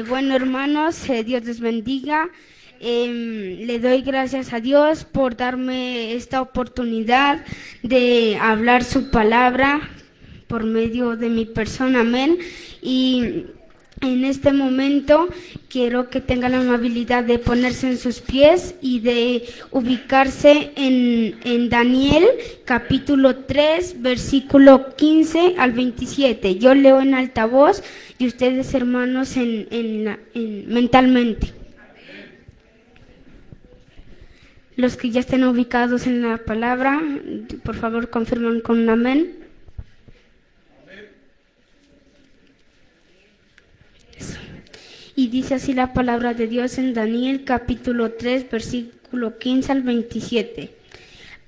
Bueno, hermanos, Dios les bendiga. Le doy gracias a Dios por darme esta oportunidad de hablar su palabra por medio de mi persona, amén. Y en este momento quiero que tengan la amabilidad de ponerse en sus pies y de ubicarse en Daniel capítulo 3, versículo 15 al 27. Yo leo en altavoz y ustedes, hermanos, mentalmente. Los que ya estén ubicados en la palabra, por favor, confirman con un amén. Y dice así la palabra de Dios en Daniel capítulo 3, versículo 15 al 27.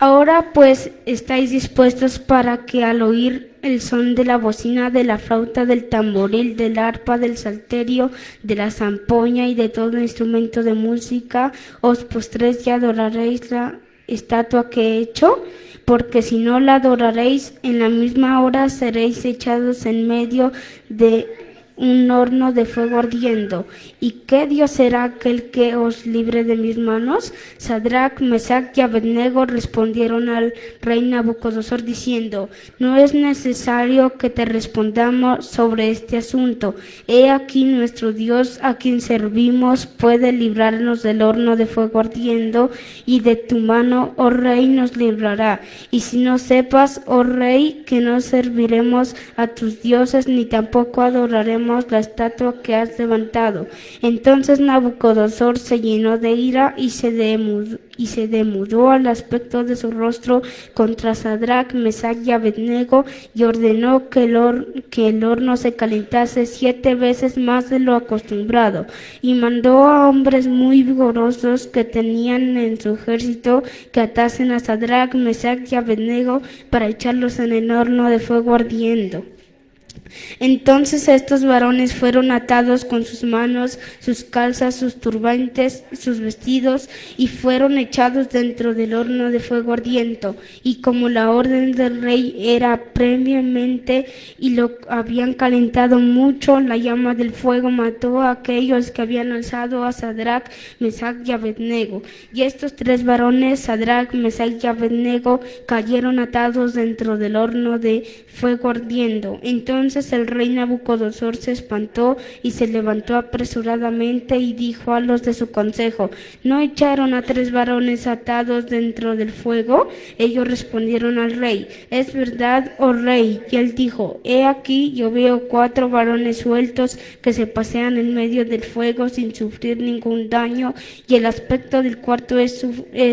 Ahora pues estáis dispuestos para que al oír el son de la bocina, de la flauta, del tamboril, del arpa, del salterio, de la zampoña y de todo instrumento de música, os postréis y adoraréis la estatua que he hecho, porque si no la adoraréis, en la misma hora seréis echados en medio de un horno de fuego ardiendo. ¿Y qué Dios será aquel que os libre de mis manos? Sadrach, Mesach y Abednego respondieron al rey Nabucodonosor diciendo: no es necesario que te respondamos sobre este asunto. He aquí nuestro Dios, a quien servimos, puede librarnos del horno de fuego ardiendo, y de tu mano, oh rey, nos librará. Y si no sepas, oh rey, que no serviremos a tus dioses, ni tampoco adoraremos la estatua que has levantado. Entonces Nabucodonosor se llenó de ira y se demudó al aspecto de su rostro contra Sadrach, Mesach y Abednego, y ordenó que el horno se calentase 7 veces más de lo acostumbrado, y mandó a hombres muy vigorosos que tenían en su ejército que atasen a Sadrach, Mesach y Abednego para echarlos en el horno de fuego ardiendo. Entonces estos varones fueron atados con sus manos, sus calzas, sus turbantes, sus vestidos, y fueron echados dentro del horno de fuego ardiente. Y como la orden del rey era previamente y lo habían calentado mucho, la llama del fuego mató a aquellos que habían alzado a Sadrach, Mesach y Abednego. Y estos 3 varones, Sadrach, Mesach y Abednego, cayeron atados dentro del horno de fuego ardiendo. Entonces el rey Nabucodonosor se espantó y se levantó apresuradamente y dijo a los de su consejo: ¿no echaron a 3 varones atados dentro del fuego? Ellos respondieron al rey: es verdad, oh rey. Y él dijo: he aquí, yo veo 4 varones sueltos que se pasean en medio del fuego sin sufrir ningún daño, y el aspecto del cuarto es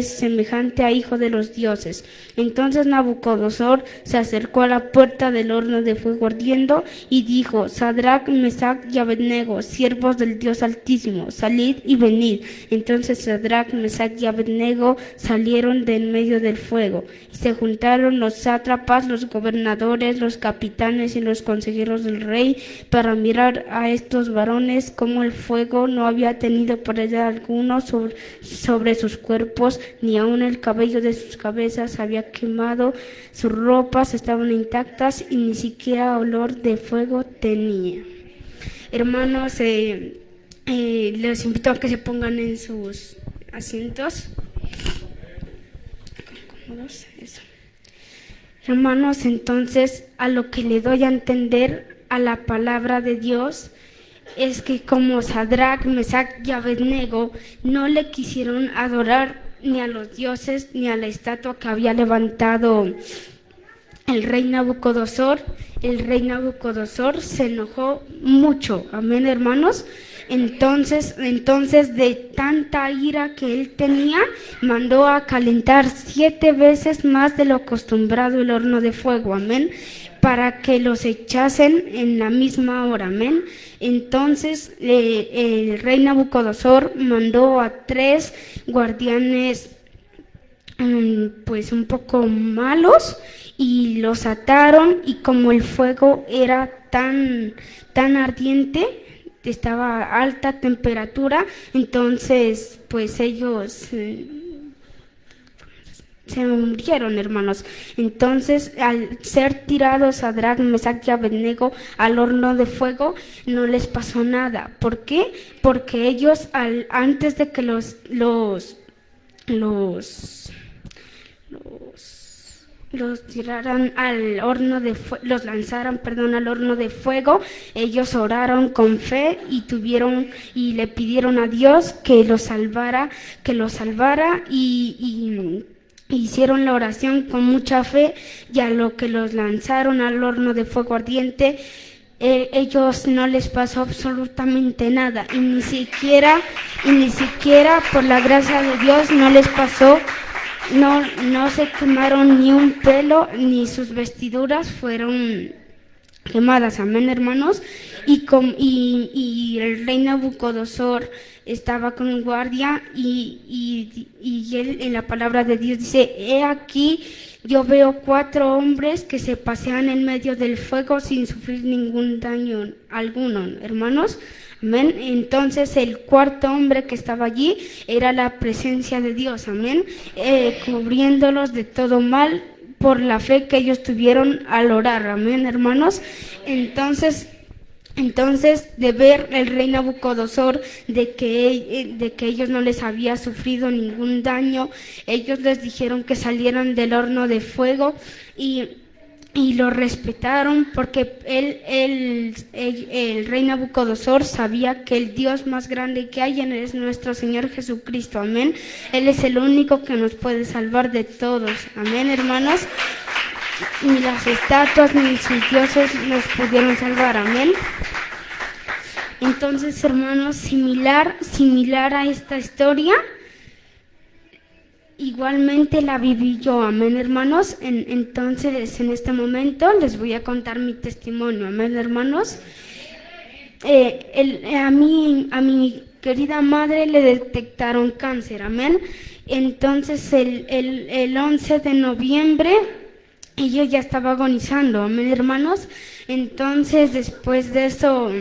semejante a hijo de los dioses. Entonces Nabucodonosor se acercó a la puerta del horno de fuego ardiendo y dijo: Sadrach, Mesach y Abednego, siervos del Dios Altísimo, salid y venid. Entonces Sadrach, Mesach y Abednego salieron de en medio del fuego, y se juntaron los sátrapas, los gobernadores, los capitanes y los consejeros del rey para mirar a estos varones, como el fuego no había tenido pérdida alguno sobre sus cuerpos, ni aun el cabello de sus cabezas había quemado, sus ropas estaban intactas y ni siquiera olor de fuego tenía. Hermanos, les invito a que se pongan en sus asientos. Eso. Hermanos, entonces, a lo que le doy a entender a la palabra de Dios es que como Sadrach, Mesach y Abednego no le quisieron adorar ni a los dioses ni a la estatua que había levantado el rey Nabucodonosor se enojó mucho. Amén, hermanos. Entonces de tanta ira que él tenía, mandó a calentar 7 veces más de lo acostumbrado el horno de fuego. Amén. Para que los echasen en la misma hora. Amén. Entonces el rey Nabucodonosor mandó a 3 guardianes pues un poco malos, y los ataron, y como el fuego era tan ardiente, estaba a alta temperatura, entonces pues ellos se murieron, hermanos. Entonces, al ser tirados Sadrach, Mesach y Abednego al horno de fuego, no les pasó nada. ¿Por qué? Porque ellos, antes de que los tiraran al horno de los lanzaran, al horno de fuego, ellos oraron con fe y le pidieron a Dios que los salvara y hicieron la oración con mucha fe, y a lo que los lanzaron al horno de fuego ardiente, ellos no les pasó absolutamente nada, y ni siquiera por la gracia de Dios no les pasó. No se quemaron ni un pelo, ni sus vestiduras fueron quemadas. Amén, hermanos. Y el rey Nabucodonosor estaba con guardia y él en la palabra de Dios dice: he aquí, yo veo 4 hombres que se pasean en medio del fuego sin sufrir ningún daño alguno, hermanos. Amén. Entonces el 4.º hombre que estaba allí era la presencia de Dios, amén, cubriéndolos de todo mal por la fe que ellos tuvieron al orar, amén, hermanos. Entonces de ver el rey Nabucodonosor de que ellos no les había sufrido ningún daño, ellos les dijeron que salieran del horno de fuego y lo respetaron, porque el rey Nabucodonosor sabía que el Dios más grande que hay es nuestro Señor Jesucristo, amén. Él es el único que nos puede salvar de todos, amén, hermanos. Ni las estatuas ni sus dioses nos pudieron salvar, amén. Entonces, hermanos, similar a esta historia, igualmente la viví yo, amén, hermanos. Entonces, en este momento les voy a contar mi testimonio, amén, hermanos. A mi querida madre le detectaron cáncer, amén. Entonces, el 11 de noviembre, ella ya estaba agonizando, amén, hermanos. Entonces, después de eso,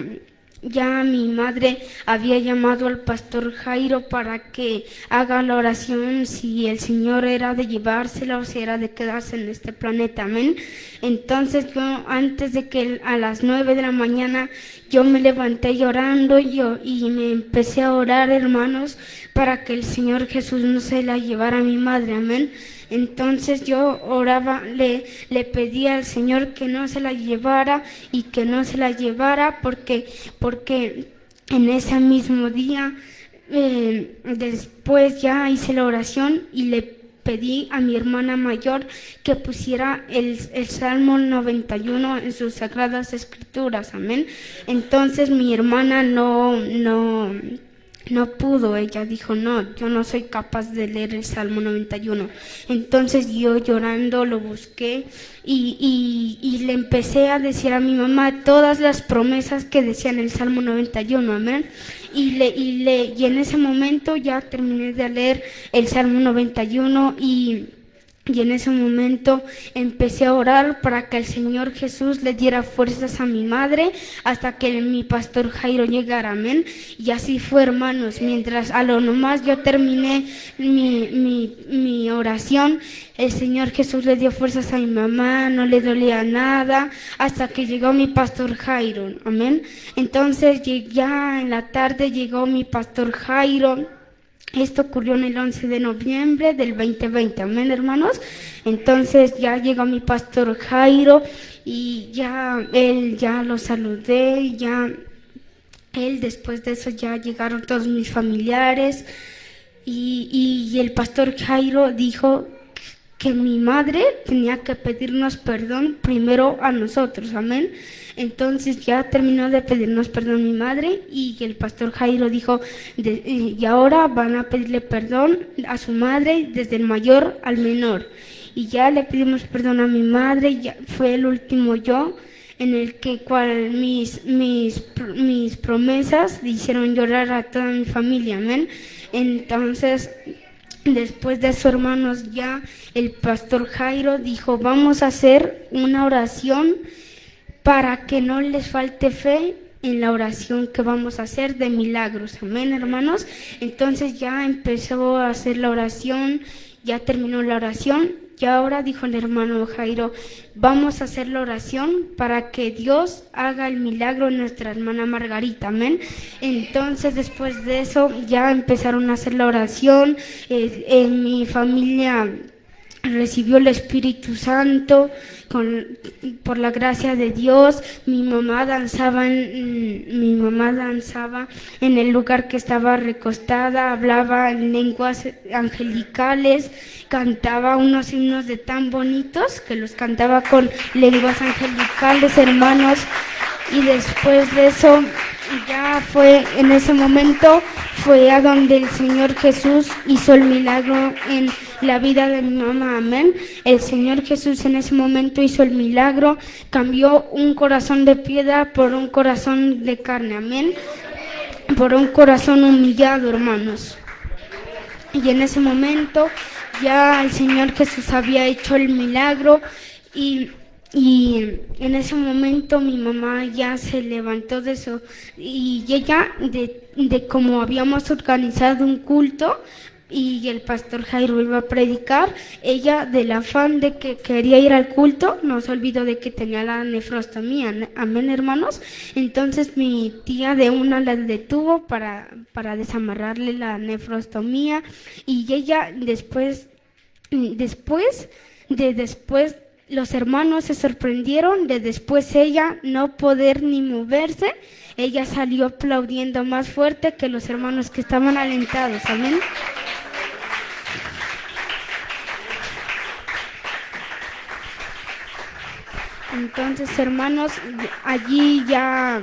ya mi madre había llamado al pastor Jairo para que haga la oración si el Señor era de llevársela o si era de quedarse en este planeta, amén. Entonces yo, antes de que a las 9 de la mañana, yo me levanté llorando y me empecé a orar, hermanos, para que el Señor Jesús no se la llevara a mi madre, amén. Entonces yo oraba, le pedía al Señor que no se la llevara y que no se la llevara porque en ese mismo día, después ya hice la oración y le pedí a mi hermana mayor que pusiera el Salmo 91 en sus sagradas escrituras, amén. Entonces mi hermana no pudo, ella dijo: no, yo no soy capaz de leer el Salmo 91. Entonces yo llorando lo busqué y le empecé a decir a mi mamá todas las promesas que decían el Salmo 91, amén. Y en ese momento ya terminé de leer el Salmo 91 y en ese momento empecé a orar para que el Señor Jesús le diera fuerzas a mi madre hasta que mi pastor Jairo llegara, amén. Y así fue, hermanos. Mientras a lo nomás yo terminé mi oración, el Señor Jesús le dio fuerzas a mi mamá, no le dolía nada, hasta que llegó mi pastor Jairo, amén. Entonces ya en la tarde llegó mi pastor Jairo. Esto ocurrió en el 11 de noviembre del 2020, amén, hermanos. Entonces ya llegó mi pastor Jairo y ya lo saludé, y después de eso ya llegaron todos mis familiares y el pastor Jairo dijo que mi madre tenía que pedirnos perdón primero a nosotros, amén. Entonces ya terminó de pedirnos perdón mi madre y el pastor Jairo dijo: y ahora van a pedirle perdón a su madre desde el mayor al menor. Y ya le pedimos perdón a mi madre, ya fue el último yo en el que mis promesas hicieron llorar a toda mi familia, amén. Entonces, después de eso, hermanos, ya el pastor Jairo dijo: vamos a hacer una oración para que no les falte fe en la oración que vamos a hacer de milagros. Amén, hermanos. Entonces ya empezó a hacer la oración, ya terminó la oración. Y ahora dijo el hermano Jairo, vamos a hacer la oración para que Dios haga el milagro en nuestra hermana Margarita, amén. Entonces después de eso ya empezaron a hacer la oración, en mi familia recibió el Espíritu Santo por la gracia de Dios. Mi mamá danzaba en el lugar que estaba recostada, hablaba en lenguas angelicales, cantaba unos himnos de tan bonitos que los cantaba con lenguas angelicales, hermanos. Y después de eso, ya fue en ese momento, fue a donde el Señor Jesús hizo el milagro en la vida de mi mamá, amén. El Señor Jesús en ese momento hizo el milagro, cambió un corazón de piedra por un corazón de carne, amén. Por un corazón humillado, hermanos. Y en ese momento ya el Señor Jesús había hecho el milagro y en ese momento mi mamá ya se levantó de eso y ella de como habíamos organizado un culto y el pastor Jairo iba a predicar, ella del afán de que quería ir al culto no se olvidó de que tenía la nefrostomía, amén, hermanos. Entonces mi tía de una la detuvo para desamarrarle la nefrostomía y ella después los hermanos se sorprendieron de después ella no poder ni moverse. Ella salió aplaudiendo más fuerte que los hermanos que estaban alentados, amén. Entonces, hermanos, allí ya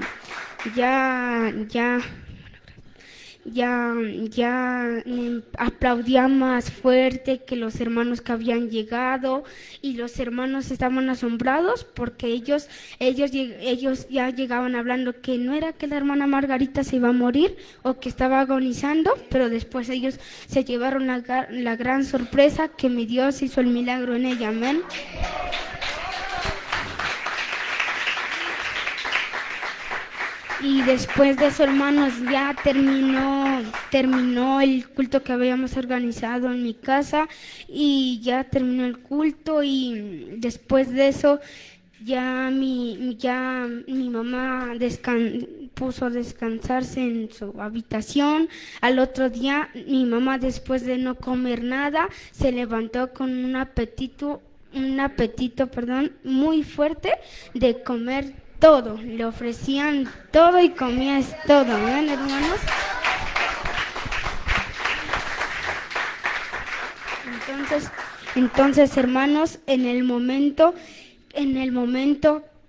aplaudía más fuerte que los hermanos que habían llegado y los hermanos estaban asombrados porque ellos ya llegaban hablando que no era que la hermana Margarita se iba a morir o que estaba agonizando, pero después ellos se llevaron la gran sorpresa que mi Dios hizo el milagro en ella, amén. Y después de eso, hermanos, ya terminó el culto que habíamos organizado en mi casa y ya terminó el culto y después de eso ya mi mamá puso a descansarse en su habitación. Al otro día mi mamá, después de no comer nada, se levantó con un apetito muy fuerte de comer todo, le ofrecían todo y comías todo, ¿ven, hermanos? Entonces, hermanos, en el momento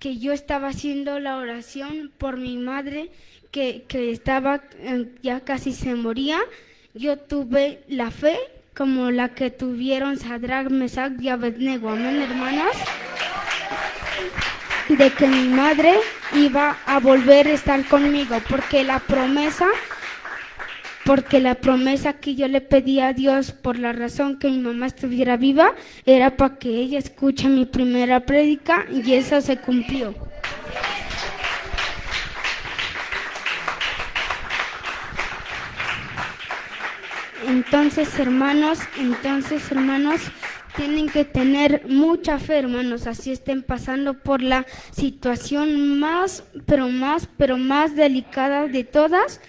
que yo estaba haciendo la oración por mi madre, que estaba, ya casi se moría, yo tuve la fe como la que tuvieron Sadrach, Mesach y Abednego, amén, hermanos, de que mi madre iba a volver a estar conmigo, porque la promesa que yo le pedí a Dios por la razón que mi mamá estuviera viva era para que ella escuche mi primera prédica y eso se cumplió. Entonces, hermanos, tienen que tener mucha fe, hermanos, así estén pasando por la situación más delicada de todas.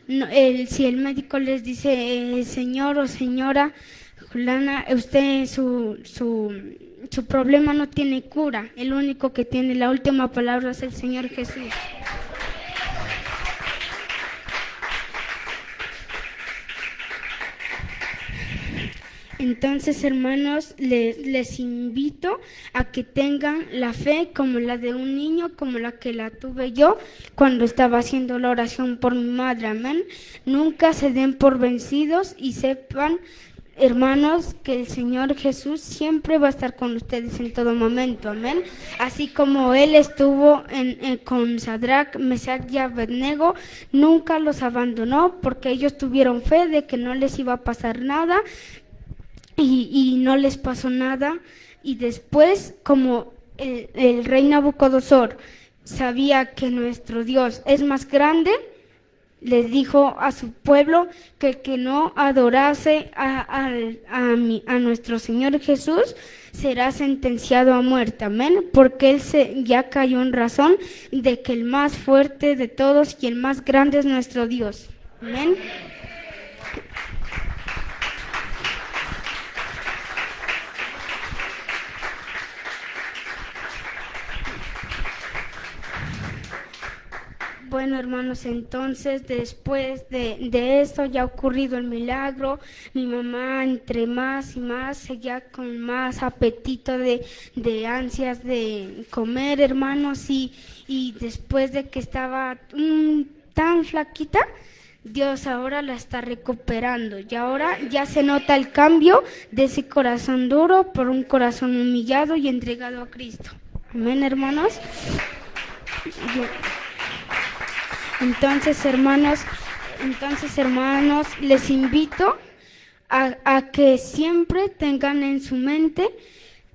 No, si el médico les dice, señor o señora Juliana, usted su problema no tiene cura, el único que tiene la última palabra es el Señor Jesús. Entonces, hermanos, les invito a que tengan la fe como la de un niño, como la que la tuve yo cuando estaba haciendo la oración por mi madre, amén. Nunca se den por vencidos y sepan, hermanos, que el Señor Jesús siempre va a estar con ustedes en todo momento, amén. Así como Él estuvo con Sadrach, Mesach y Abednego, nunca los abandonó porque ellos tuvieron fe de que no les iba a pasar nada. Y no les pasó nada, y después, como el rey Nabucodonosor sabía que nuestro Dios es más grande, les dijo a su pueblo que el que no adorase a nuestro Señor Jesús será sentenciado a muerte, amén, porque él ya cayó en razón de que el más fuerte de todos y el más grande es nuestro Dios, amén. Bueno, hermanos, entonces después de esto ya ha ocurrido el milagro. Mi mamá entre más y más seguía con más apetito de ansias de comer, hermanos, y después de que estaba tan flaquita, Dios ahora la está recuperando y ahora ya se nota el cambio de ese corazón duro por un corazón humillado y entregado a Cristo. Amén, hermanos. Entonces, hermanos, les invito a que siempre tengan en su mente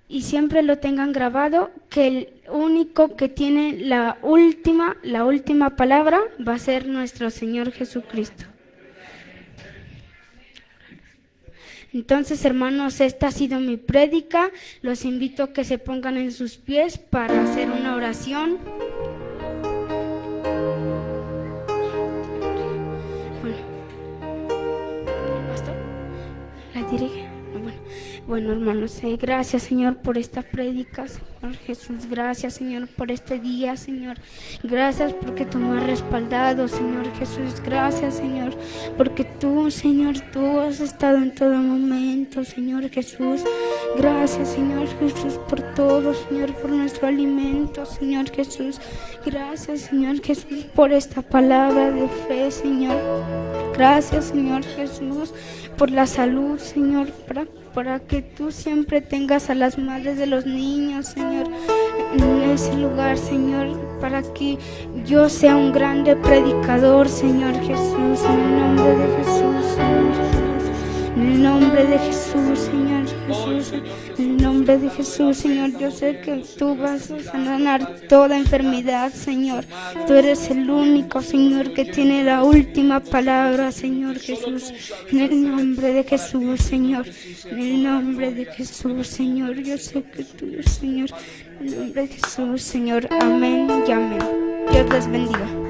y siempre lo tengan grabado, que el único que tiene la última palabra va a ser nuestro Señor Jesucristo. Entonces, hermanos, esta ha sido mi prédica. Los invito a que se pongan en sus pies para hacer una oración. Bueno, hermanos, gracias, Señor, por esta prédica, Señor Jesús. Gracias, Señor, por este día, Señor. Gracias porque tú me has respaldado, Señor Jesús. Gracias, Señor, porque tú, Señor, tú has estado en todo momento, Señor Jesús. Gracias, Señor Jesús, por todo, Señor, por nuestro alimento, Señor Jesús. Gracias, Señor Jesús, por esta palabra de fe, Señor. Gracias, Señor Jesús, por la salud, Señor, para que tú siempre tengas a las madres de los niños, Señor, en ese lugar, Señor, para que yo sea un grande predicador, Señor Jesús, en el nombre de Jesús, Señor Jesús, en el nombre de Jesús, Señor Jesús, en el nombre de Jesús, Señor. Yo sé que tú vas a sanar toda enfermedad, Señor. Tú eres el único, Señor, que tiene la última palabra, Señor Jesús. En el nombre de Jesús, Señor. En el nombre de Jesús, Señor. Yo sé que tú, Señor. En el nombre de Jesús, Señor. Amén y amén. Dios les bendiga.